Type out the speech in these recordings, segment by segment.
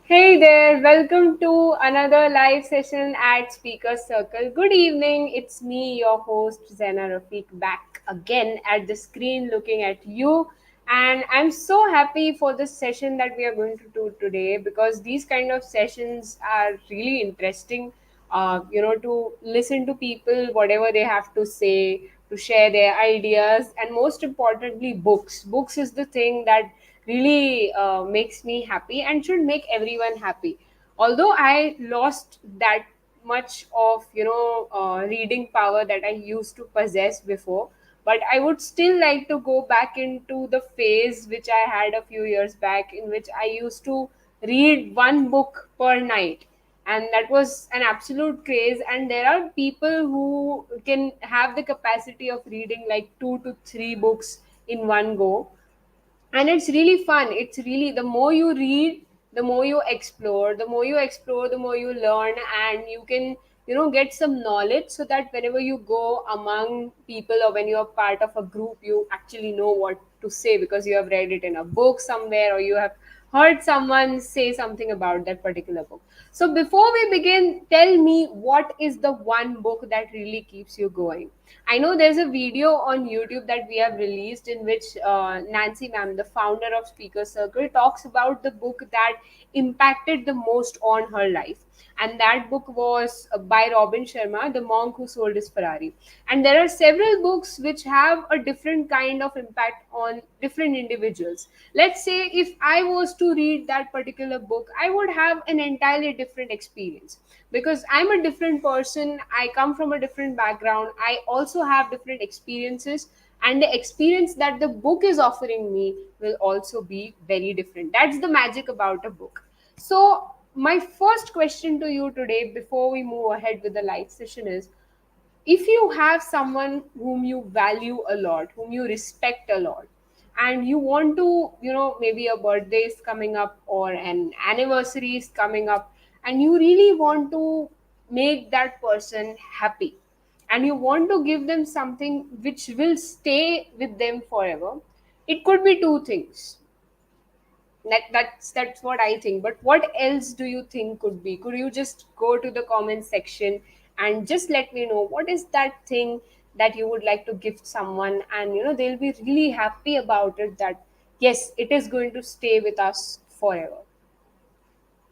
Hey there, welcome to another live session at Speaker Circle. Good evening, it's me, your host, Zaina Rafique, back again at the screen looking at you. And I'm so happy for this session that we are going to do today because these kind of sessions are really interesting. To listen to people, whatever they have to say, to share their ideas, and most importantly, books. Books is the thing that really makes me happy and should make everyone happy. Although I lost that much of reading power that I used to possess before, but I would still like to go back into the phase which I had a few years back, in which I used to read one book per night, and that was an absolute craze. And there are people who can have the capacity of reading like 2 to 3 books in one go, and it's really fun. It's really, the more you read, the more you explore, the more you learn, and you can get some knowledge, so that whenever you go among people or when you're part of a group, you actually know what to say because you have read it in a book somewhere, or you have heard someone say something about that particular book. So before we begin, tell me, what is the one book that really keeps you going? I know there's a video on YouTube that we have released in which Nancy ma'am, the founder of Speaker Circle, talks about the book that impacted the most on her life. And that book was by Robin Sharma, The Monk Who Sold His Ferrari. And there are several books which have a different kind of impact on different individuals. Let's say if I was to read that particular book, I would have an entirely different experience because I'm a different person. I come from a different background. I also have different experiences, and the experience that the book is offering me will also be very different. That's the magic about a book. So, my first question to you today, before we move ahead with the live session, is, if you have someone whom you value a lot, whom you respect a lot, and you want to, maybe a birthday is coming up or an anniversary is coming up, and you really want to make that person happy, and you want to give them something which will stay with them forever, it could be two things. That's what I think. But what else do you think could be? Could you just go to the comment section and just let me know what is that thing that you would like to gift someone, and they'll be really happy about it, that yes, it is going to stay with us forever.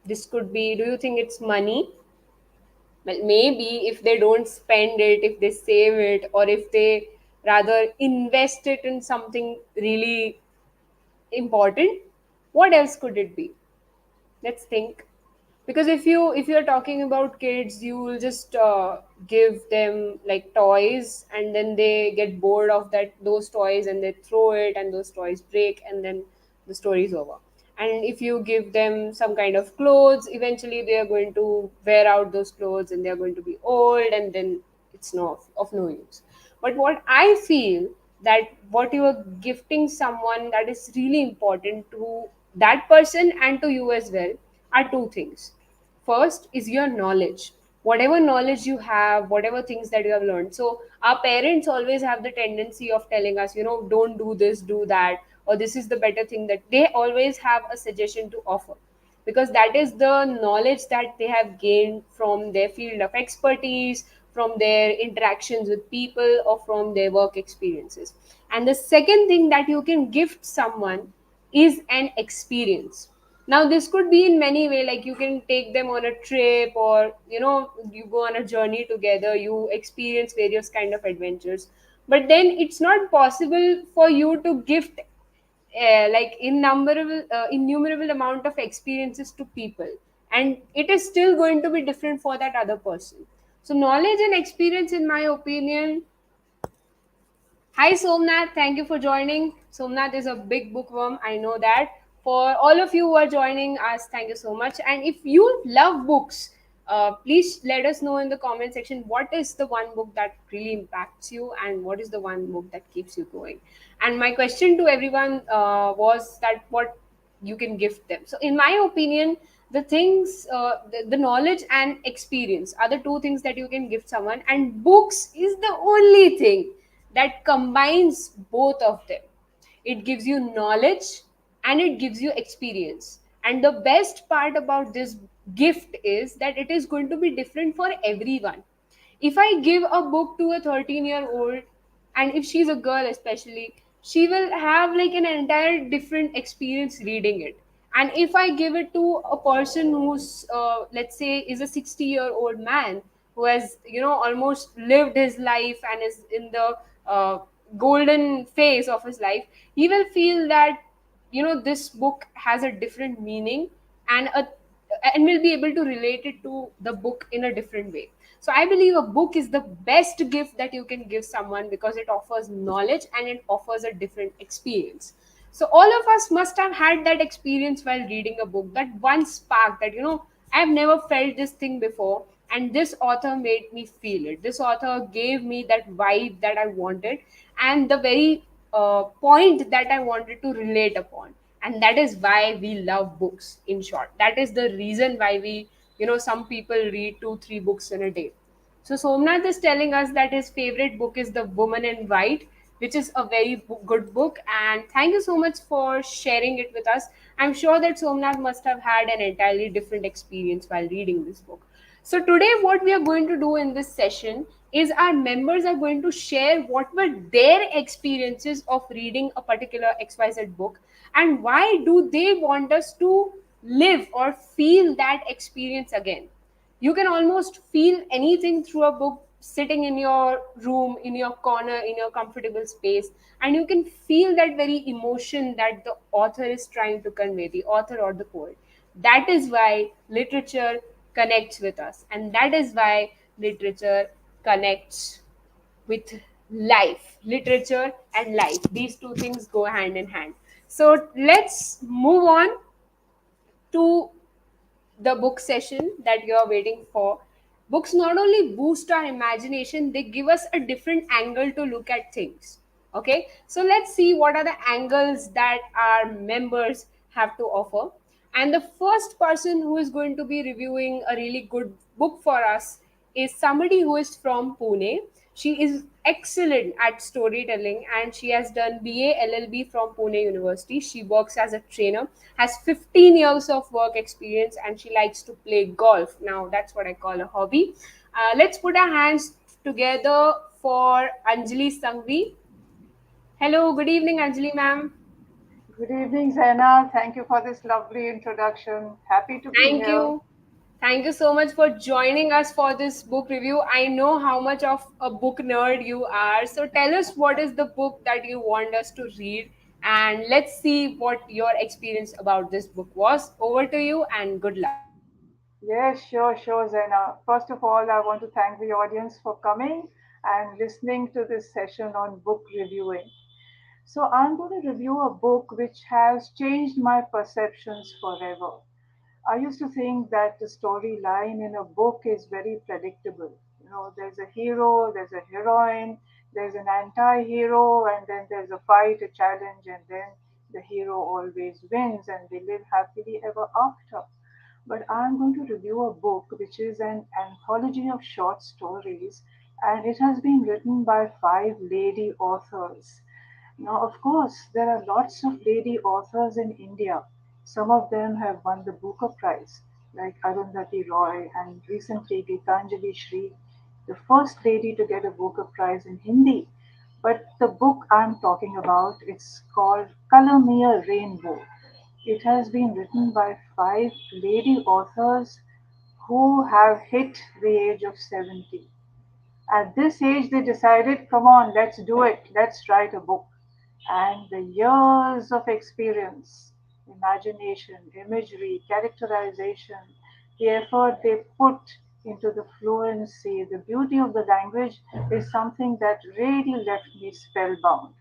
This could be, do you think it's money? Well, maybe if they don't spend it, if they save it, or if they rather invest it in something really important. What else could it be? Let's think. Because if you're talking about kids, you will just give them like toys, and then they get bored of those toys, and they throw it, and those toys break, and then the story is over. And if you give them some kind of clothes, eventually they are going to wear out those clothes, and they are going to be old, and then it's of no use. But what I feel, that what you are gifting someone that is really important to that person and to you as well are two things. First is your knowledge. Whatever knowledge you have, whatever things that you have learned. So our parents always have the tendency of telling us, don't do this, do that, or this is the better thing. That they always have a suggestion to offer, because that is the knowledge that they have gained from their field of expertise, from their interactions with people, or from their work experiences. And the second thing that you can gift someone is an experience. Now this could be in many way, like you can take them on a trip, or you go on a journey together, you experience various kind of adventures. But then it's not possible for you to gift like innumerable amount of experiences to people, and it is still going to be different for that other person. So knowledge and experience, in my opinion. Hi Somnath, thank you for joining. Somnath is a big bookworm, I know that. For all of you who are joining us, thank you so much. And if you love books, please let us know in the comment section, what is the one book that really impacts you, and what is the one book that keeps you going. And my question to everyone was that what you can gift them. So, in my opinion, the knowledge and experience are the two things that you can gift someone, and books is the only thing that combines both of them. It gives you knowledge and it gives you experience. And the best part about this gift is that it is going to be different for everyone. If I give a book to a 13-year-old, and if she's a girl especially, she will have like an entire different experience reading it. And if I give it to a person who's let's say is a 60-year-old man who has almost lived his life and is in the uh, golden phase of his life, he will feel that this book has a different meaning, and a and will be able to relate it to the book in a different way. So I believe a book is the best gift that you can give someone, because it offers knowledge and it offers a different experience. So all of us must have had that experience while reading a book, that one spark that I've never felt this thing before, and this author made me feel it. This author gave me that vibe that I wanted, and the very point that I wanted to relate upon. And that is why we love books. In short, that is the reason why we, some people read 2 3 books in a day. So Somnath is telling us that his favorite book is The Woman in White, which is a very good book. And thank you so much for sharing it with us. I'm sure that Somnath must have had an entirely different experience while reading this book. So today, what we are going to do in this session is our members are going to share what were their experiences of reading a particular XYZ book, and why do they want us to live or feel that experience again. You can almost feel anything through a book sitting in your room, in your corner, in your comfortable space, and you can feel that very emotion that the author is trying to convey, the author or the poet. That is why literature connects with us, and that is why literature connects with life. Literature and life, these two things go hand in hand. So let's move on to the book session that you're waiting for. Books not only boost our imagination, they give us a different angle to look at things. Okay, so let's see what are the angles that our members have to offer. And the first person who is going to be reviewing a really good book for us is somebody who is from Pune. She is excellent at storytelling, and she has done BA LLB from Pune University. She works as a trainer, has 15 years of work experience, and she likes to play golf. Now, that's what I call a hobby. Let's put our hands together for Anjali Sanghvi. Hello, good evening, Anjali ma'am. Good evening, Zaina. Thank you for this lovely introduction. Happy to be Thank here. you. Thank you so much for joining us for this book review. I know how much of a book nerd you are. So tell us what is the book that you want us to read, and let's see what your experience about this book was. Over to you and good luck. Yes, sure, Zaina. First of all, I want to thank the audience for coming and listening to this session on book reviewing. So, I'm going to review a book which has changed my perceptions forever. I used to think that the storyline in a book is very predictable. You know, there's a hero, there's a heroine, there's an anti hero, and then there's a fight, a challenge, and then the hero always wins and they live happily ever after. But I'm going to review a book which is an anthology of short stories, and it has been written by 5 lady authors. Now, of course, there are lots of lady authors in India. Some of them have won the Booker Prize, like Arundhati Roy and recently Gitanjali Shri, the first lady to get a Booker Prize in Hindi. But the book I'm talking about, it's called Color Me a Rainbow. It has been written by 5 lady authors who have hit the age of 70. At this age, they decided, come on, let's do it. Let's write a book. And the years of experience, imagination, imagery, characterization, the effort they put into the fluency, the beauty of the language is something that really left me spellbound.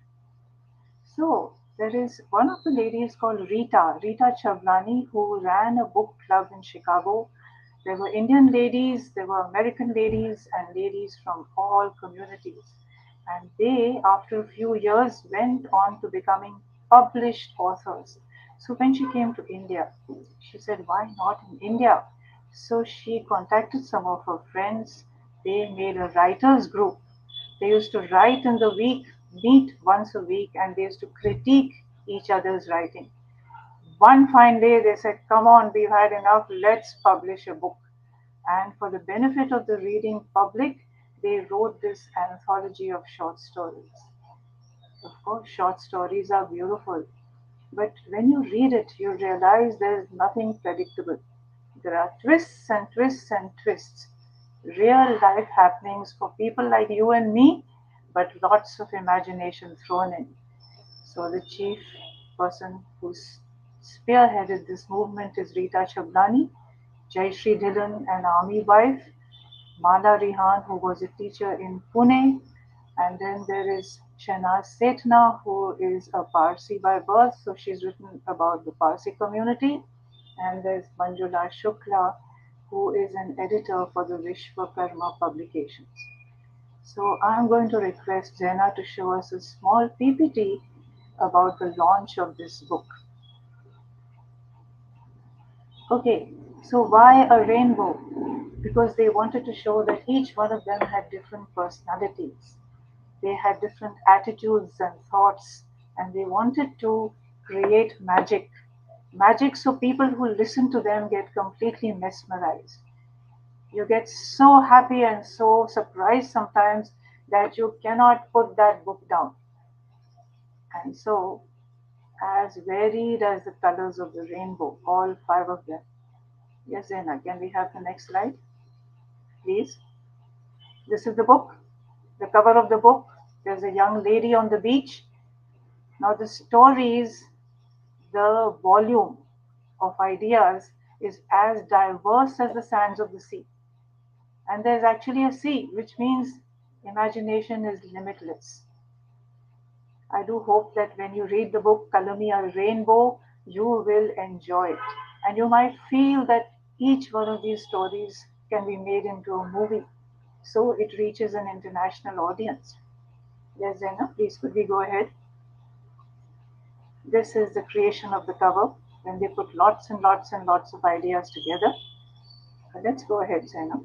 So there is one of the ladies called Rita Chavlani, who ran a book club in Chicago. There were Indian ladies, there were American ladies, and ladies from all communities. And they, after a few years, went on to becoming published authors. So when she came to India, she said, why not in India? So she contacted some of her friends. They made a writers group. They used to write in the week, meet once a week, and they used to critique each other's writing. One fine day they said, "Come on, we've had enough, let's publish a book." And for the benefit of the reading public, they wrote this anthology of short stories. Of course, short stories are beautiful, but when you read it, you realize there is nothing predictable. There are twists and twists and twists. Real life happenings for people like you and me, but lots of imagination thrown in. So the chief person who's spearheaded this movement is Rita Chablani, Jayashree Dhillon, an army wife, Mala Rihan, who was a teacher in Pune, and then there is Shanaz Setna, who is a Parsi by birth, so she's written about the Parsi community, and there's Manjula Shukla, who is an editor for the Vishwakarma publications. So I'm going to request Zaina to show us a small PPT about the launch of this book. Okay, so why a rainbow? Because they wanted to show that each one of them had different personalities. They had different attitudes and thoughts, and they wanted to create magic. Magic so people who listen to them get completely mesmerized. You get so happy and so surprised sometimes that you cannot put that book down. And so, as varied as the colors of the rainbow, all five of them. Yes, Zaina, can we have the next slide, please? This is the book, the cover of the book. There's a young lady on the beach. Now, the stories, the volume of ideas is as diverse as the sands of the sea. And there's actually a sea, which means imagination is limitless. I do hope that when you read the book Color Me a Rainbow, you will enjoy it. And you might feel that each one of these stories can be made into a movie. So it reaches an international audience. Yes, Zena, please could we go ahead? This is the creation of the cover when they put lots and lots and lots of ideas together. Let's go ahead, Zena.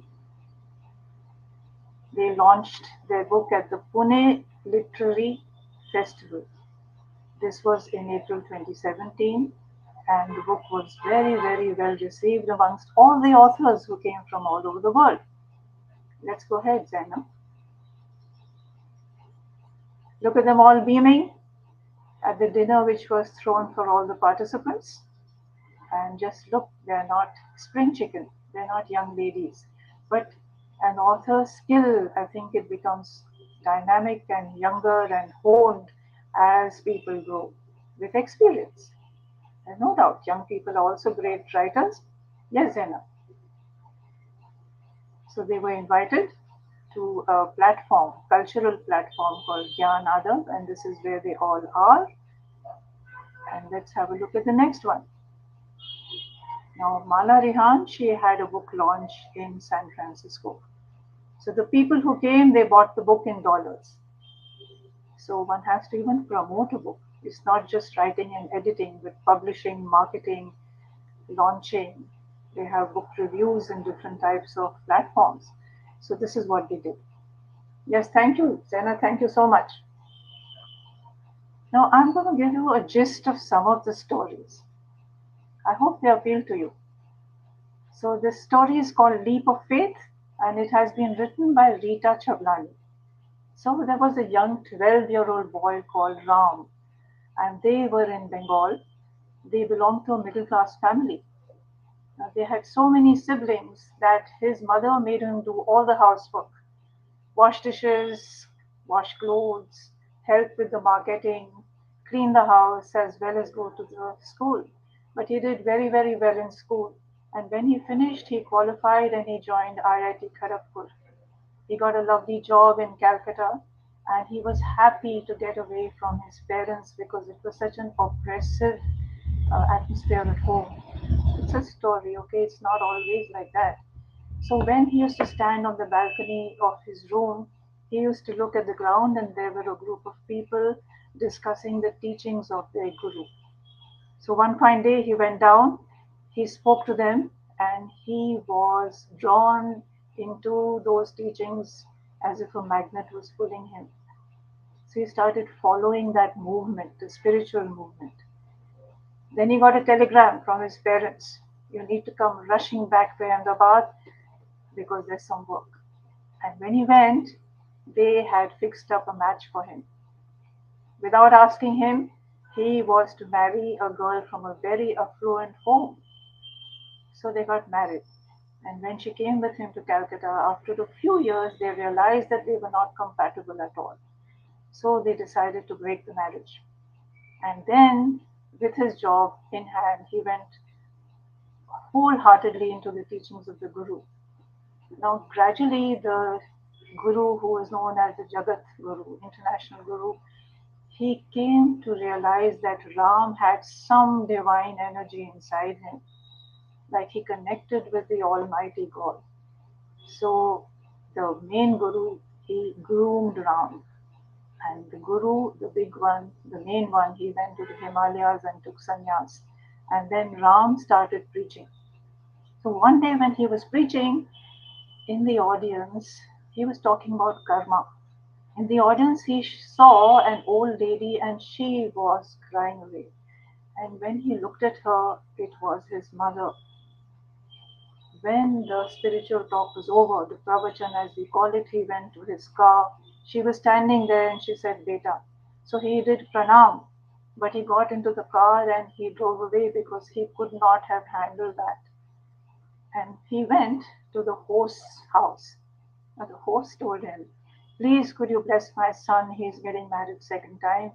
They launched their book at the Pune Literary Festival. This was in April 2017, and the book was very, very well received amongst all the authors who came from all over the world. Let's go ahead, Zaina. Look at them all beaming at the dinner which was thrown for all the participants. And just look, they're not spring chicken, they're not young ladies. But an author's skill, I think it becomes dynamic and younger and honed as people grow with experience. And no doubt, young people are also great writers. Yes, Zena. So they were invited to a platform, cultural platform called Gyan Adab, and this is where they all are. And let's have a look at the next one. Now, Mala Rihan, she had a book launch in San Francisco. So the people who came, they bought the book in dollars. So one has to even promote a book. It's not just writing and editing, but publishing, marketing, launching. They have book reviews in different types of platforms. So this is what they did. Yes, thank you, Zena. Thank you so much. Now I'm going to give you a gist of some of the stories. I hope they appeal to you. So this story is called Leap of Faith, and it has been written by Rita Chablani. So there was a young 12-year-old boy called Ram, and they were in Bengal. They belonged to a middle class family. Now, they had so many siblings that his mother made him do all the housework: wash dishes, wash clothes, help with the marketing, clean the house, as well as go to the school. But he did very, very well in school. And when he finished, he qualified and he joined IIT Kharagpur. He got a lovely job in Calcutta, and he was happy to get away from his parents because it was such an oppressive atmosphere at home. It's a story, okay? It's not always like that. So when he used to stand on the balcony of his room, he used to look at the ground, and there were a group of people discussing the teachings of their guru. So one fine day he went down, he spoke to them, and he was drawn into those teachings as if a magnet was pulling him. So he started following that movement, the spiritual movement. Then he got a telegram from his parents. You need to come rushing back to Ahmedabad because there's some work. And when he went, they had fixed up a match for him. Without asking him, he was to marry a girl from a very affluent home. So they got married. And when she came with him to Calcutta, after a few years, they realized that they were not compatible at all. So they decided to break the marriage. And then, with his job in hand, he went wholeheartedly into the teachings of the Guru. Now, gradually, the Guru, who was known as the Jagat Guru, international Guru, he came to realize that Ram had some divine energy inside him, like he connected with the Almighty God. So, the main Guru, he groomed Ram. And the Guru, the big one, the main one, he went to the Himalayas and took sannyas. And then Ram started preaching. So one day when he was preaching in the audience, he was talking about karma. In the audience, he saw an old lady and she was crying away. And when he looked at her, it was his mother. When the spiritual talk was over, the pravachan as we call it, he went to his car. She was standing there and she said, Beta. So he did pranam, but he got into the car and he drove away because he could not have handled that. And he went to the host's house. And the host told him, Please, could you bless my son? He's getting married second time.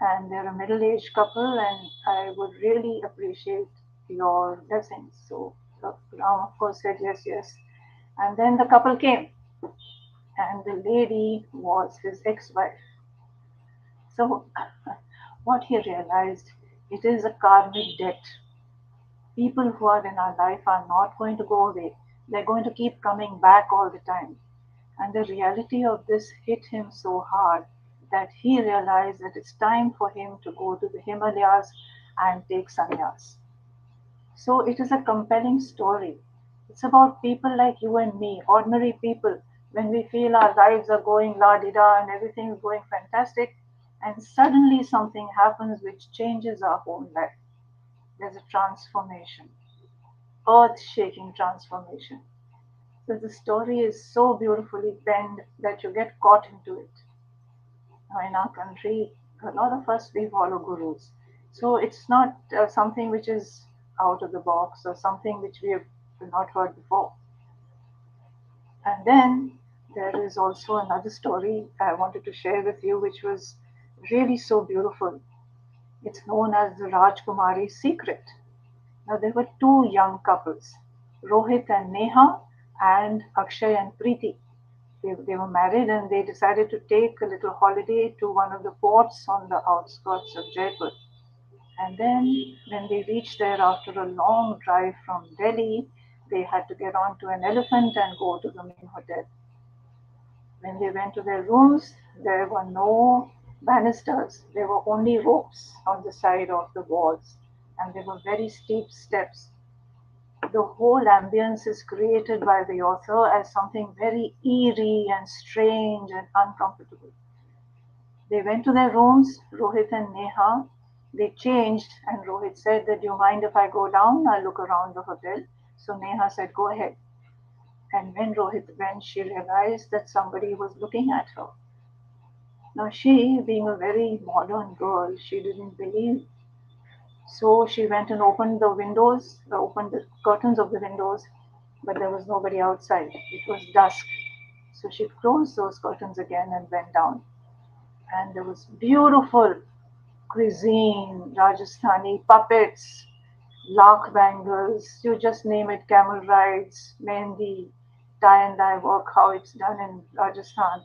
And they're a middle aged couple, and I would really appreciate your blessings. So Ram, of course, said yes, yes. And then the couple came, and the lady was his ex wife. So, what he realized, it is a karmic debt. People who are in our life are not going to go away, they're going to keep coming back all the time. And the reality of this hit him so hard that he realized that it's time for him to go to the Himalayas and take sannyas. So it is a compelling story. It's about people like you and me, ordinary people, when we feel our lives are going la di da and everything is going fantastic, and suddenly something happens which changes our whole life. There's a transformation, earth shaking transformation. So the story is so beautifully penned that you get caught into it. Now, in our country, a lot of us we follow gurus. So it's not something which is out of the box or something which we have not heard before. And then there is also another story I wanted to share with you, which was really so beautiful. It's known as the Rajkumari's Secret. Now, there were two young couples, Rohit and Neha, and Akshay and Preeti. They were married and they decided to take a little holiday to one of the ports on the outskirts of Jaipur. And then, when they reached there after a long drive from Delhi, they had to get onto an elephant and go to the main hotel. When they went to their rooms, there were no banisters, there were only ropes on the side of the walls, and there were very steep steps. The whole ambience is created by the author as something very eerie and strange and uncomfortable. They went to their rooms, Rohit and Neha. They changed, and Rohit said that, Do you mind if I go down? I'll look around the hotel. So Neha said, Go ahead. And when Rohit went, she realized that somebody was looking at her. Now, she, being a very modern girl, she didn't believe. So she went and opened the windows, opened the curtains of the windows, but there was nobody outside. It was dusk. So she closed those curtains again and went down. And there was beautiful cuisine, Rajasthani puppets, lakh bangles, you just name it, camel rides, mehndi, tie and dye work, how it's done in Rajasthan.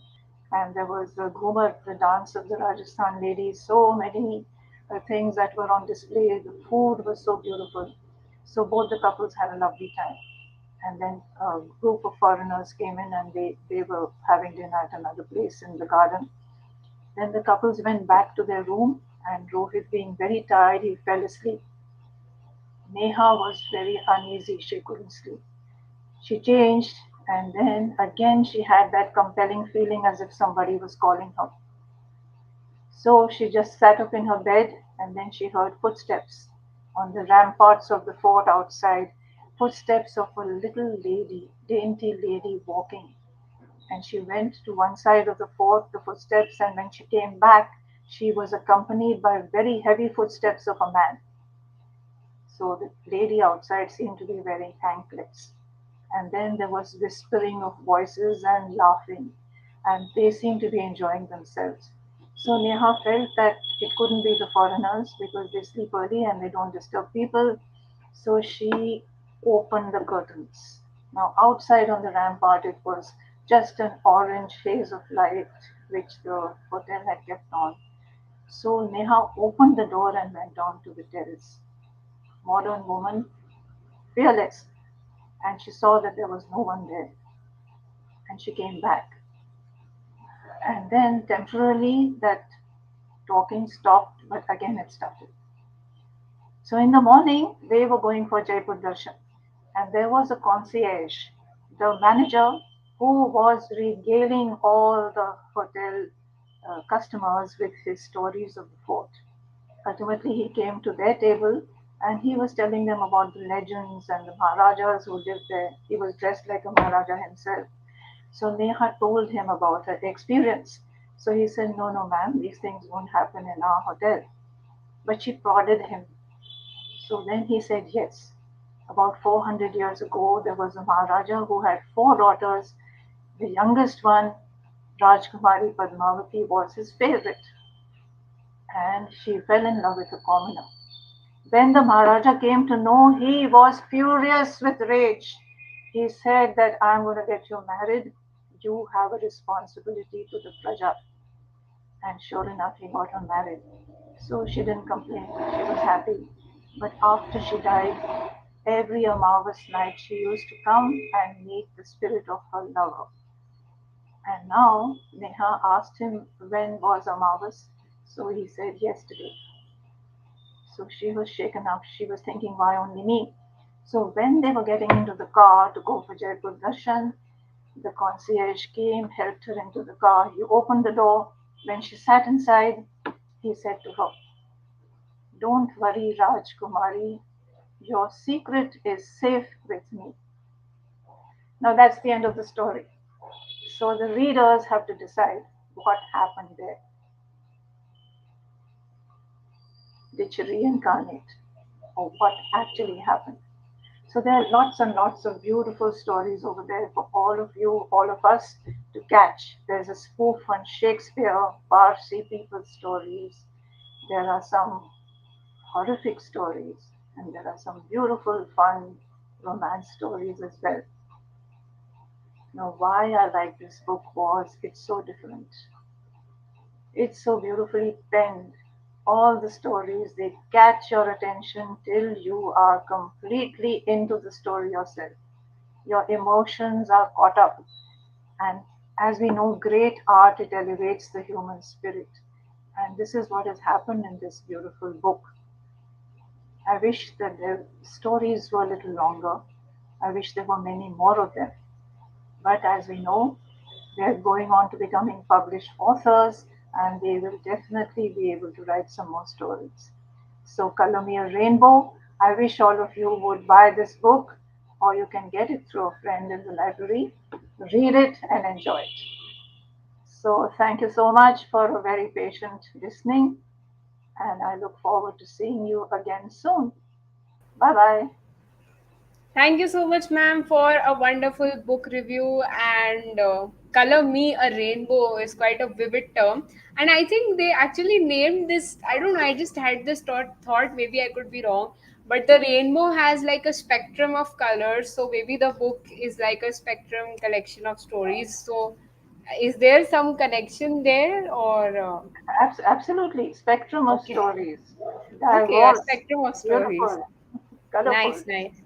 And there was the Ghumar, the dance of the Rajasthan ladies, so many things that were on display. The food was so beautiful. So both the couples had a lovely time. And then a group of foreigners came in and they were having dinner at another place in the garden. Then the couples went back to their room, and Rohit, being very tired, he fell asleep. Neha was very uneasy, she couldn't sleep. She changed, and then again she had that compelling feeling as if somebody was calling her. So she just sat up in her bed, and then she heard footsteps. On the ramparts of the fort outside, footsteps of a little lady, dainty lady walking. And she went to one side of the fort, the footsteps, and when she came back, she was accompanied by very heavy footsteps of a man. So the lady outside seemed to be wearing anklets. And then there was whispering of voices and laughing, and they seemed to be enjoying themselves. So Neha felt that it couldn't be the foreigners because they sleep early and they don't disturb people. So she opened the curtains. Now, outside on the rampart, it was just an orange haze of light which the hotel had kept on. So Neha opened the door and went down to the terrace. Modern woman, fearless, and she saw that there was no one there. And she came back. And then temporarily that talking stopped, but again it started. So in the morning, they were going for Jaipur Darshan, and there was a concierge, the manager, who was regaling all the hotel customers with his stories of the fort. Ultimately, he came to their table and he was telling them about the legends and the Maharajas who lived there. He was dressed like a Maharaja himself. So Neha told him about her experience. So he said, "No, no, ma'am, these things won't happen in our hotel." But she prodded him. So then he said, "Yes. About 400 years ago, there was a Maharaja who had four daughters. The youngest one, Rajkumari Padmavati, was his favorite, and she fell in love with a commoner. When the Maharaja came to know, he was furious with rage. He said that I'm going to get you married. You have a responsibility to the Praja." And sure enough, he got her married. So she didn't complain. She was happy. But after she died, every Amavas night she used to come and meet the spirit of her lover. And now Neha asked him when was Amavas. So he said yesterday. So she was shaken up. She was thinking, why only me? So when they were getting into the car to go for Jaipur Darshan, the concierge came, helped her into the car. He opened the door. When she sat inside, he said to her, "Don't worry, Rajkumari. Your secret is safe with me." Now that's the end of the story. So the readers have to decide what happened there. Did she reincarnate? Or what actually happened? So there are lots and lots of beautiful stories over there for all of you, all of us to catch. There's a spoof on Shakespeare, Parsi people's stories. There are some horrific stories, and there are some beautiful, fun romance stories as well. Now, why I like this book was it's so different. It's so beautifully penned. All the stories, they catch your attention till you are completely into the story yourself. Your emotions are caught up. And as we know, great art, it elevates the human spirit. And this is what has happened in this beautiful book. I wish that the stories were a little longer. I wish there were many more of them. But as we know, they're going on to becoming published authors and they will definitely be able to write some more stories. So, Color Me a Rainbow, I wish all of you would buy this book or you can get it through a friend in the library, read it and enjoy it. So, thank you so much for a very patient listening and I look forward to seeing you again soon. Bye bye. Thank you so much, ma'am, for a wonderful book review. And color me a rainbow is quite a vivid term. And I think they actually named this. I don't know. I just had this thought. Maybe I could be wrong. But the rainbow has like a spectrum of colors. So maybe the book is like a spectrum collection of stories. So is there some connection there, or Absolutely. Spectrum of okay? stories. Okay, a Diverse, spectrum of stories. beautiful, colorful. Nice, nice.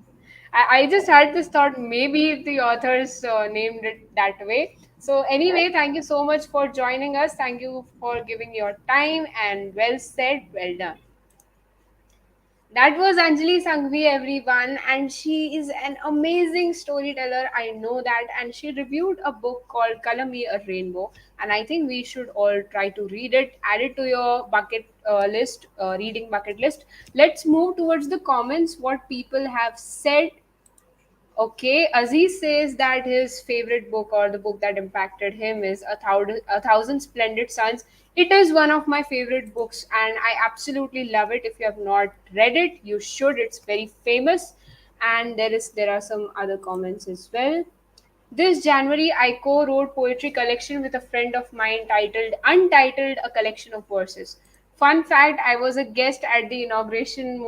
I just had this thought maybe the authors named it that way. So, Right? anyway, thank you so much for joining us. Thank you for giving your time and well said, well done. That was Anjali Sanghvi, everyone, and she is an amazing storyteller. I know that, and she reviewed a book called "Color Me a Rainbow," and I think we should all try to read it. Add it to your bucket list, reading bucket list. Let's move towards the comments. What people have said. Okay, Aziz says that his favorite book or the book that impacted him is A Thousand Splendid Suns. It is one of my favorite books and I absolutely love it. If you have not read it, you should. It's very famous. And there are some other comments as well. This January, I co wrote poetry collection with a friend of mine titled Untitled, a collection of verses. Fun fact, I was a guest at the inauguration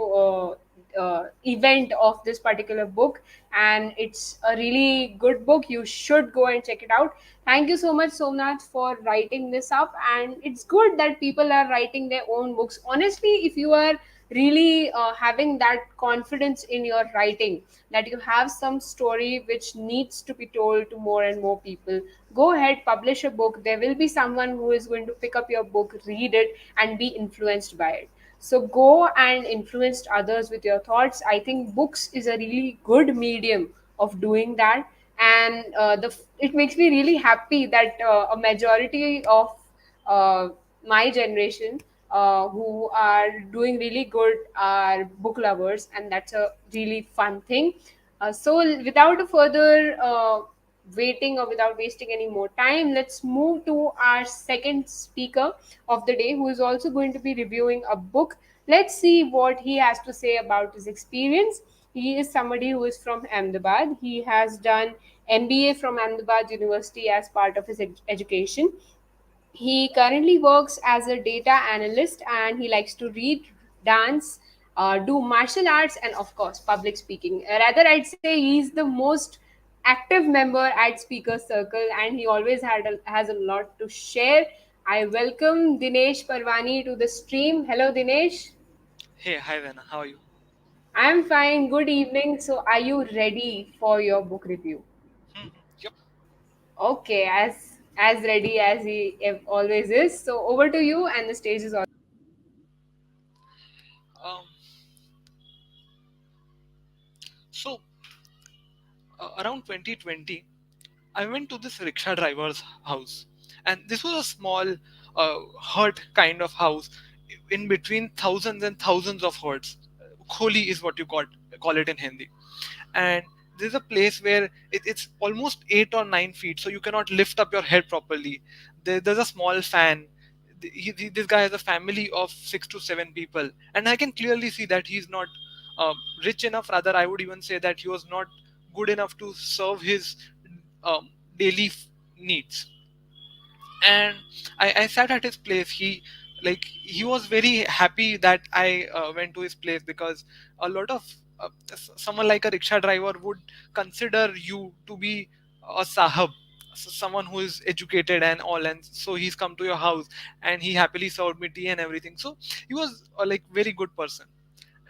event of this particular book, and it's a really good book. You should go and check it out. Thank you so much, Somnath, for writing this up. And it's good that people are writing their own books. Honestly, if you are really having that confidence in your writing, that you have some story which needs to be told to more and more people, go ahead, publish a book. There will be someone who is going to pick up your book, read it, and be influenced by it. So go and influence others with your thoughts. I think books is a really good medium of doing that. And it makes me really happy that a majority of uh, my generation who are doing really good are book lovers, and that's a really fun thing. So, without a further waiting or without wasting any more time, let's move to our second speaker of the day, who is also going to be reviewing a book. Let's see what he has to say about his experience. He is somebody who is from Ahmedabad. He has done MBA from Ahmedabad University as part of his education. He currently works as a data analyst and he likes to read, dance, do martial arts, and of course, public speaking. Rather, I'd say he's the most active member at Speaker Circle and he always has a lot to share. I welcome Dinesh Parwani to the stream. Hello, Dinesh. Hey, hi Zaina, how are you? I'm fine. Good evening. So, are you ready for your book review? Yep. Okay, as ready as he always is. So, over to you, and the stage is all. Um, so around 2020, I went to this rickshaw driver's house, and this was a small hut kind of house in between thousands and thousands of huts. Kholi is what you call it in Hindi, and there's a place where it's almost 8 or 9 feet, so you cannot lift up your head properly. There's a small fan. This guy has a family of 6 to 7 people, and I can clearly see that he's not uh, rich enough. Rather, I would even say that he was not good enough to serve his um, daily needs. And I sat at his place. He was very happy that I went to his place, because a lot of someone like a rickshaw driver would consider you to be a sahab, someone who is educated and all, and so he's come to your house and he happily served me tea and everything. So he was like very good person,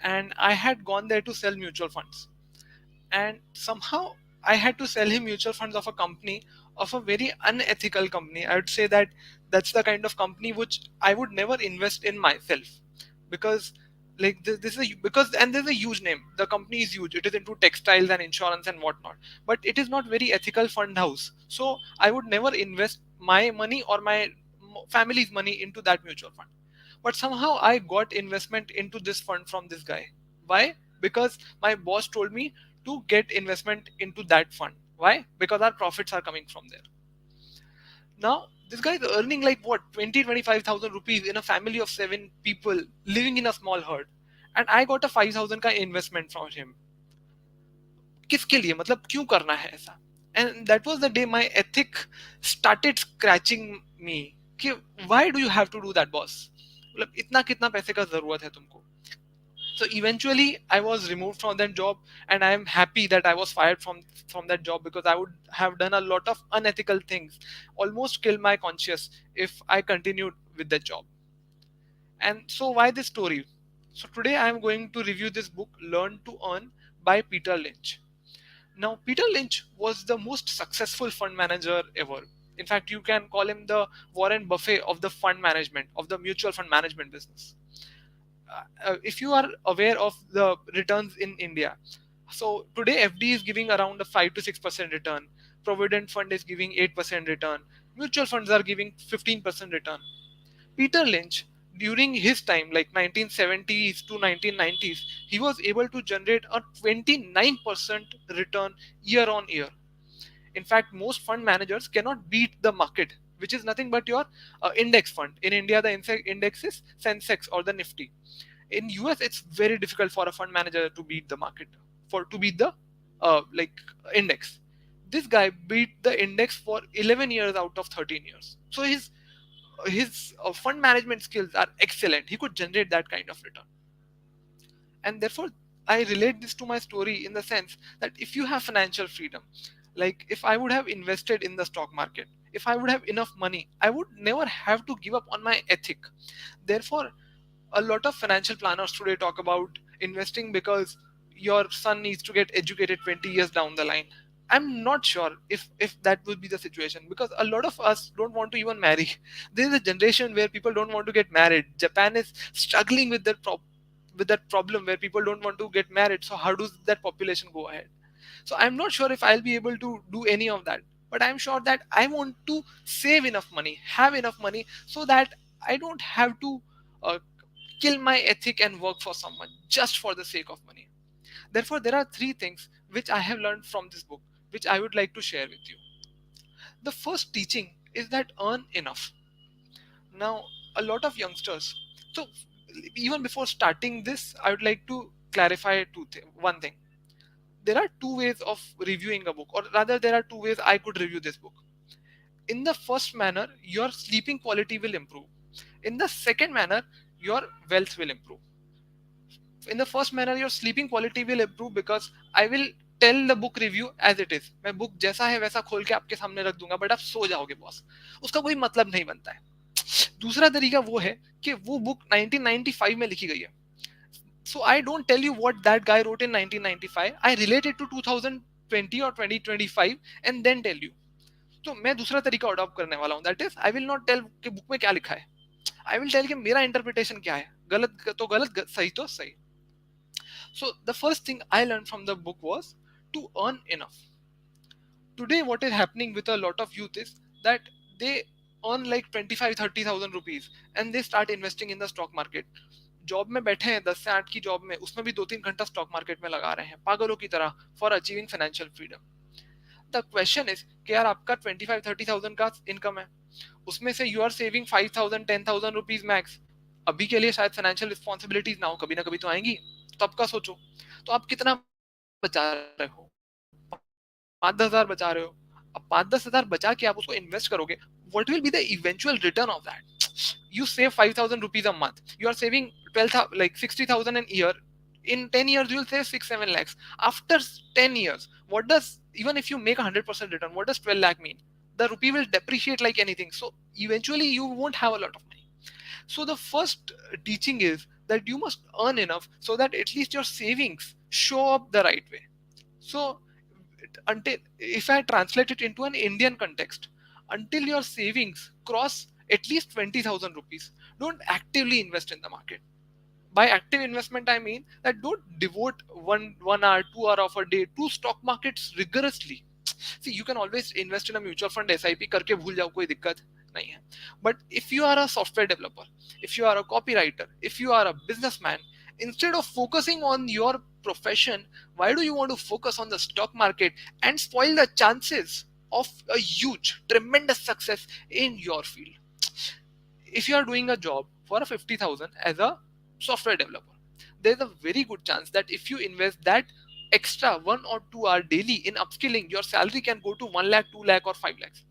and I had gone there to sell mutual funds, and somehow I had to sell him mutual funds of a company, of a very unethical company. I would say that that's the kind of company which I would never invest in myself, because this is because, and there's a huge name. The company is huge. It is into textiles and insurance and whatnot, but it is not very ethical fund house. So I would never invest my money or my family's money into that mutual fund. But somehow I got investment into this fund from this guy. Why? Because my boss told me to get investment into that fund. Why? Because our profits are coming from there. Now this guy is earning like what, 20 25,000 rupees in a family of 7 people living in a small hut, and I got a 5,000 का investment from him. किसके लिए, मतलब क्यों करना है ऐसा? And that was the day my ethic started scratching me कि why do you have to do that, boss? मतलब इतना कितना पैसे का जरूरत है तुमको? So eventually I was removed from that job, and I am happy that I was fired from that job, because I would have done a lot of unethical things, almost killed my conscience if I continued with that job. And so why this story? So today I am going to review this book, Learn to Earn, by Peter Lynch. Now Peter Lynch was the most successful fund manager ever. In fact, you can call him the Warren Buffett of the fund management, of the mutual fund management business. if you are aware of the returns in India, so today FD is giving around a 5 to 6% return. Provident fund is giving 8% return. Mutual funds are giving 15% return. Peter Lynch, during his time, like 1970s to 1990s, he was able to generate a 29% return year on year. In fact, most fund managers cannot beat the market, which is nothing but your index fund. In India, the index is Sensex or the Nifty. In US, it's very difficult for a fund manager to beat the market, for to beat the like index. This guy beat the index for 11 years out of 13 years. So his fund management skills are excellent. He could generate that kind of return. And therefore, I relate this to my story in the sense that if you have financial freedom, like if I would have invested in the stock market, if I would have enough money, I would never have to give up on my ethic. Therefore, a lot of financial planners today talk about investing because your son needs to get educated 20 years down the line. I'm not sure if that will be the situation, because a lot of us don't want to even marry. There is a generation where people don't want to get married. Japan is struggling with with that problem where people don't want to get married. So how does that population go ahead? So I'm not sure if I'll be able to do any of that, but I'm sure that I want to save enough money, have enough money, so that I don't have to uh, kill my ethic and work for someone just for the sake of money. Therefore, there are three things which I have learned from this book, which I would like to share with you. The first teaching is that earn enough. Now, a lot of youngsters, so even before starting this, I would like to clarify one thing. There are two ways of reviewing a book, or rather, there are two ways I could review this book. In the first manner, your sleeping quality will improve. In the second manner, your wealth will improve. In the first manner, your sleeping quality will improve because I will tell the book review as it is. मैं book जैसा है वैसा खोल के आपके सामने रख दूंगा, बट आप सो जाओगे बॉस, उसका कोई मतलब नहीं बनता है. दूसरा तरीका वो है कि वो बुक 1995 में लिखी गई है. So I don't tell you what that guy wrote in 1995. I relate it to 2020 or 2025 and then tell you. तो मैं दूसरा तरीका अडॉप्ट करने वाला हूँ. That is I will not tell कि बुक में क्या लिखा है. आई विल टेल कि मेरा इंटरप्रिटेशन क्या है. गलत तो गलत, सही तो सही. So the first thing I learned from the book was to earn enough. Today, what is happening with a lot of youth is that they earn like 25-30,000 rupees and they start investing in the stock market. Job में बैठे हैं 10 से 8 की job में, उसमें भी 2-3 घंटा stock market में लगा रहे हैं पागलों की तरह for achieving financial freedom. The question is कि यार आपका 25-30,000 का इनकम है, उसमें से you are saving 5,000-10,000 rupees max. अभी के लिए शायद फाइनेंशियल रिस्पॉन्सिबिलिटीज ना हो, कभी ना कभी तो आएंगी, तो आपका सोचो. तो आप कितना बचा रहे हो? 5-10 हजार बचा रहे हो. अब 5-10 हजार बचा के आप उसको इन्वेस्ट करोगे, what will be the eventual return of that? You save 5,000 rupees a month, you are saving 12 like 60,000 an year. In 10 years you will save 6-7 lakhs. After 10 years, what does, even if you make 100% return, what does 12 lakh mean? The rupee will depreciate like anything, so eventually you won't have a lot of money. So the first teaching is that you must earn enough so that at least your savings show up the right way. So until, if I translate it into an Indian context, until your savings cross at least 20,000 rupees, don't actively invest in the market. By active investment, I mean that don't devote 1 hour, 2 hour of a day to stock markets rigorously. See, you can always invest in a mutual fund, SIP करके भूल जाओ, कोई दिक्कत नहीं है. But if you are a software developer, if you are a copywriter, if you are a businessman, instead of focusing on your profession, why do you want to focus on the stock market and spoil the chances of a huge, tremendous success in your field? If you are doing a job for a 50,000 as a software developer, there's a very good chance that if you invest that extra 1 or 2 hour daily in upskilling, your salary can go to 1 lakh, 2 lakh, or 5 lakhs.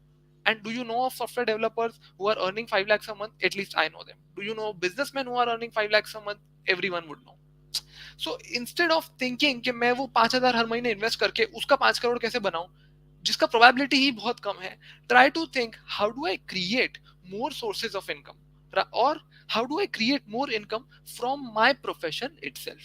And do you know of software developers who are earning 5 lakhs a month? At least I know them. Do you know businessmen who are earning 5 lakhs a month? Everyone would know. So instead of thinking कि मैं वो 5,000 हर महीने invest करके उसका 5 करोड़ कैसे बनाऊं, जिसका probability ही बहुत कम है, try to think how do I create more sources of income, or how do I create more income from my profession itself.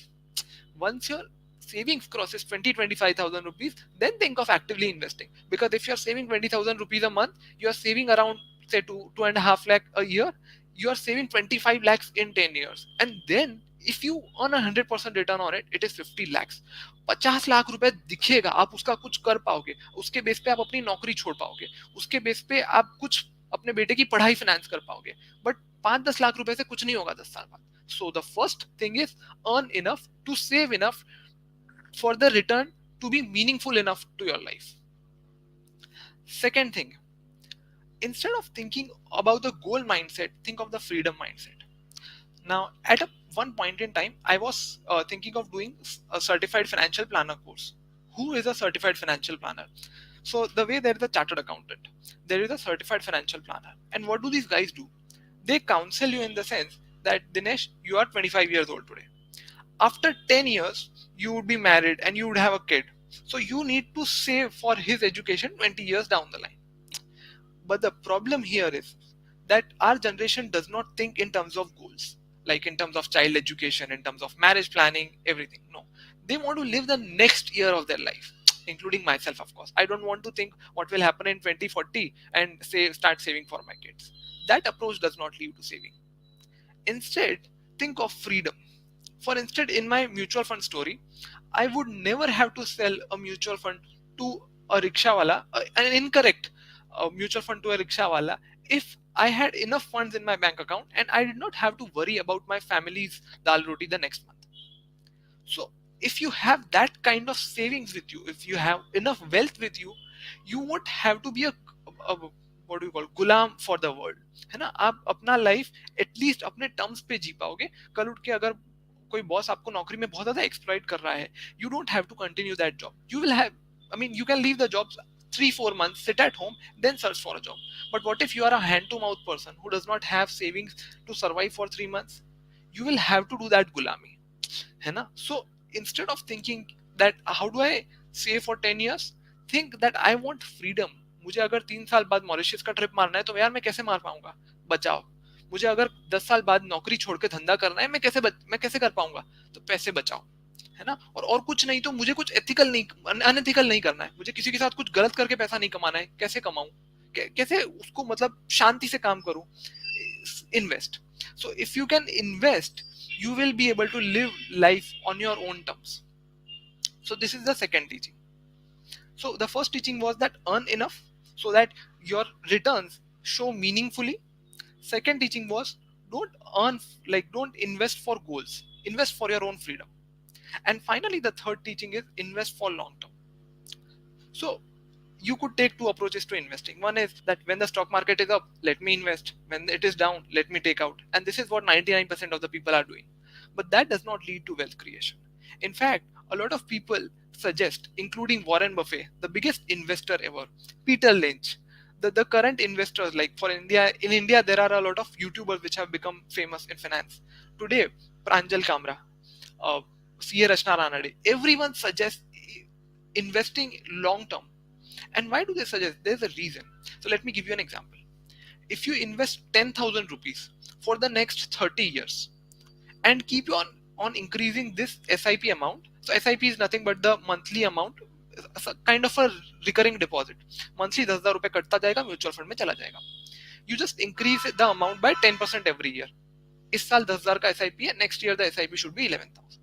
Once your savings crosses 20-25,000 rupees, then think of actively investing. Because if you're saving 20,000 rupees a month, you're saving around say 2.5 lakh a year. You are saving 25 lakhs in 10 years, and then if you earn 100% return on it, it is 50 lakhs. 50 lakh रुपए दिखेगा, आप उसका कुछ कर पाओगे, उसके base पे आप अपनी नौकरी छोड़ पाओगे, उसके बेस पे आप कुछ अपने बेटे की पढ़ाई फाइनेंस कर पाओगे. बट 5-10 लाख रुपए से कुछ नहीं होगा 10 साल बाद. So the first thing is earn enough to save enough for the return to be meaningful enough to your life. Second thing, instead of thinking about the goal mindset, think of the freedom mindset. Now, at one point in time, I was thinking of doing a certified financial planner course. Who is a certified financial planner? So, the way there is a chartered accountant, there is a certified financial planner. And what do these guys do? They counsel you in the sense that, Dinesh, you are 25 years old today. After 10 years, you would be married and you would have a kid. So, you need to save for his education 20 years down the line. But the problem here is that our generation does not think in terms of goals, like in terms of child education, in terms of marriage planning, everything. No, they want to live the next year of their life, including myself, of course. I don't want to think what will happen in 2040 and say start saving for my kids. That approach does not lead to saving. Instead, think of freedom. For instance, in my mutual fund story, I would never have to sell a mutual fund to a rickshawala, an incorrect mutual fund to a rickshawala, if I had enough funds in my bank account and I did not have to worry about my family's dal roti the next month. So, if you have that kind of savings with you, if you have enough wealth with you, you won't have to be a what do you call Ghulam for the world. है ना, आप अपना life at least अपने terms पे जी पाओगे. कल उठ के अगर कोई बॉस आपको नौकरी में बहुत ज्यादा एक्सप्लॉइट कर रहा है, you don't have to continue that job. You will have, I mean, you can leave the job 3-4 months, sit at home, then search for a job. But what if you are a hand to mouth person who does not have savings to survive for 3 months? You will have to do that gulami. है ना. So instead of thinking that how do I save for 10 years, think that I want freedom. मुझे अगर 3 साल बाद Mauritius का trip मारना है तो यार मैं कैसे मार पाऊंगा, बचाओ. मुझे अगर 10 साल बाद नौकरी छोड़ के धंधा करना है, मैं कैसे कर पाऊंगा, तो पैसे बचाओ. है ना. और कुछ नहीं तो मुझे कुछ एथिकल नहीं, अनएथिकल नहीं करना है, मुझे किसी के साथ कुछ गलत करके पैसा नहीं कमाना है. कैसे कमाऊं, कैसे उसको मतलब शांति से काम करूं. Invest. So if you can invest, you will be able to live life on your own terms. So this is the second teaching. So the first teaching was that earn enough so that your returns show meaningfully. Second teaching was don't earn, like don't invest for goals, invest for your own freedom. And finally the third teaching is invest for long term. So you could take two approaches to investing. One is that when the stock market is up, let me invest. When it is down, let me take out. And this is what 99% of the people are doing. But that does not lead to wealth creation. In fact, a lot of people suggest, including Warren Buffett, the biggest investor ever, Peter Lynch, the current investors, like for India, in India, there are a lot of YouTubers which have become famous in finance. Today, Pranjal Kamra, uh, C.A. Rachna Ranade, everyone suggests investing long term. And why do they suggest? There's a reason. So let me give you an example. If you invest 10,000 rupees for the next 30 years and keep on increasing this SIP amount. So SIP is nothing but the monthly amount, kind of a recurring deposit. Monthly 10,000 रुपए कटता जाएगा, mutual fund में चला जाएगा. You just increase the amount by 10% every year. इस साल 10,000 का SIP है, next year the SIP should be 11,000.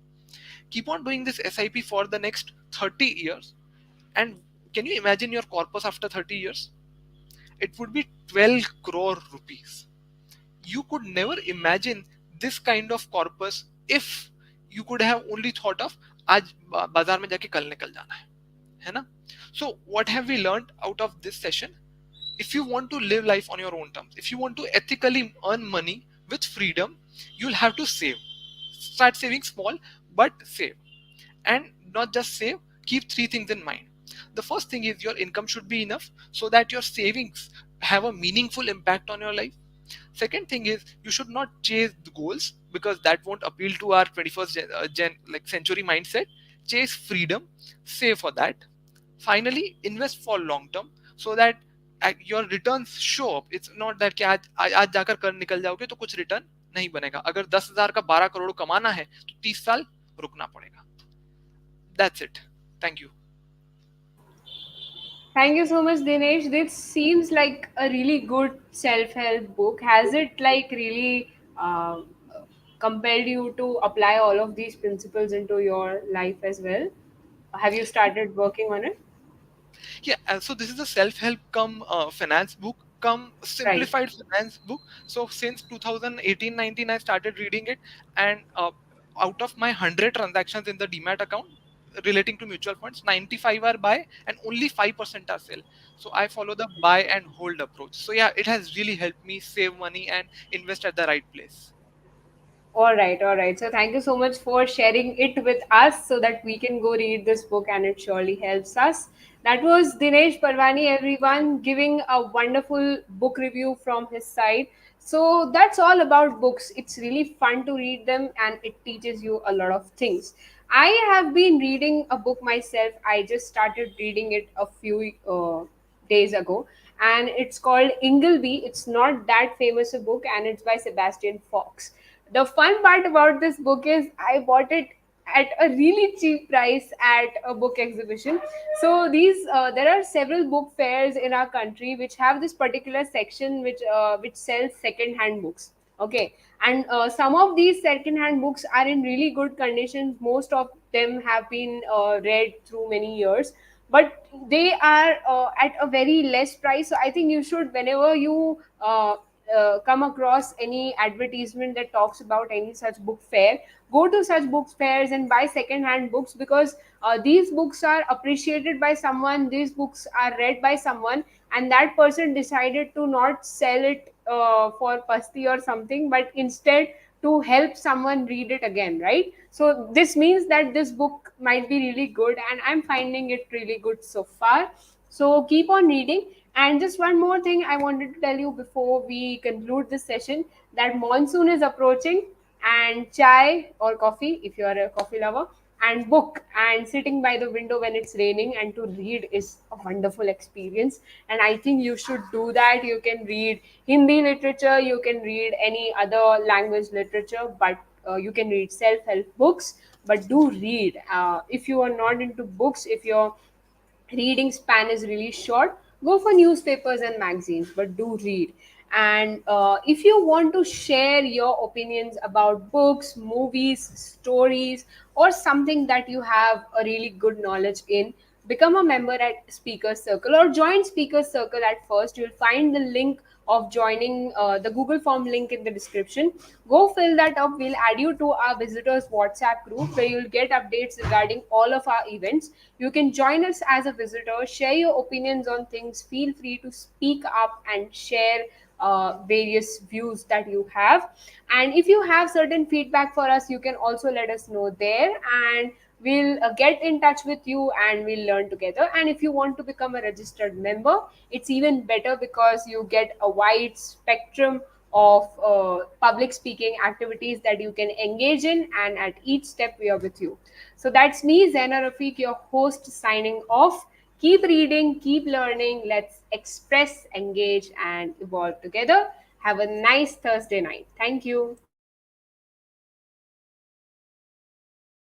Keep on doing this SIP for the next 30 years. And can you imagine your corpus after 30 years? It would be 12 crore rupees. You could never imagine this kind of corpus if you could have only thought of आज बाजार में जाके कल निकल जाना है ना. So what have we learned out of this session? If you want to live life on your own terms, if you want to ethically earn money with freedom, you'll have to save. Start saving small, but save. And not just save, keep three things in mind. The first thing is your income should be enough so that your savings have a meaningful impact on your life. Second thing is you should not chase the goals because that won't appeal to our 21st like century mindset. Chase freedom, save for that. Finally, invest for long term so that your returns show up. It's not that कि आज जाकर कर निकल जाओगे तो कुछ return नहीं बनेगा. अगर 10,000 का 12 करोड़ कमाना है तो 30 साल रुकना पड़ेगा. That's it. Thank you. Thank you so much, Dinesh. This seems like a really good self-help book. Has it like really compelled you to apply all of these principles into your life as well? Have you started working on it? Yeah, so this is a self-help come finance book, come Right. simplified finance book. So since 2018-19 I started reading it, and out of my 100 transactions in the demat account relating to mutual funds, 95 are buy and only 5% are sell. So I follow the buy and hold approach. So yeah, it has really helped me save money and invest at the right place. All right, all right. So thank you so much for sharing it with us so that we can go read this book and it surely helps us. That was Dinesh Parwani, everyone, giving a wonderful book review from his side. So that's all about books. It's really fun to read them and it teaches you a lot of things. I have been reading a book myself. I just started reading it a few days ago, and it's called Ingleby. It's not that famous a book, and it's by Sebastian Fox. The fun part about this book is I bought it at a really cheap price at a book exhibition. So these there are several book fairs in our country which have this particular section which sells second hand books. Okay, and some of these second hand books are in really good condition. Most of them have been read through many years, but they are at a very less price. So I think you should, whenever you come across any advertisement that talks about any such book fair, go to such book fairs and buy second hand books, because these books are appreciated by someone, these books are read by someone, and that person decided to not sell it for pasti or something, but instead to help someone read it again, right? So this means that this book might be really good, and I'm finding it really good so far. So keep on reading. And just one more thing I wanted to tell you before we conclude this session, that monsoon is approaching, and chai or coffee, if you are a coffee lover, and book and sitting by the window when it's raining and to read is a wonderful experience. And I think you should do that. You can read Hindi literature, you can read any other language literature, but you can read self-help books, but do read. If you are not into books, if you're reading span is really short, go for newspapers and magazines, but do read. And if you want to share your opinions about books, movies, stories, or something that you have a really good knowledge in, become a member at Speakers Circle or join Speakers Circle. At first you'll find the link of joining, the Google form link in the description. Go fill that up. We'll add you to our visitors WhatsApp group where you'll get updates regarding all of our events. You can join us as a visitor, share your opinions on things, feel free to speak up and share various views that you have. And if you have certain feedback for us, you can also let us know there, and we'll get in touch with you and we'll learn together. And if you want to become a registered member, it's even better because you get a wide spectrum of public speaking activities that you can engage in, and at each step we are with you. So that's me, Zaina Rafique, your host, signing off. Keep reading, keep learning. Let's express, engage, and evolve together. Have a nice Thursday night. Thank you.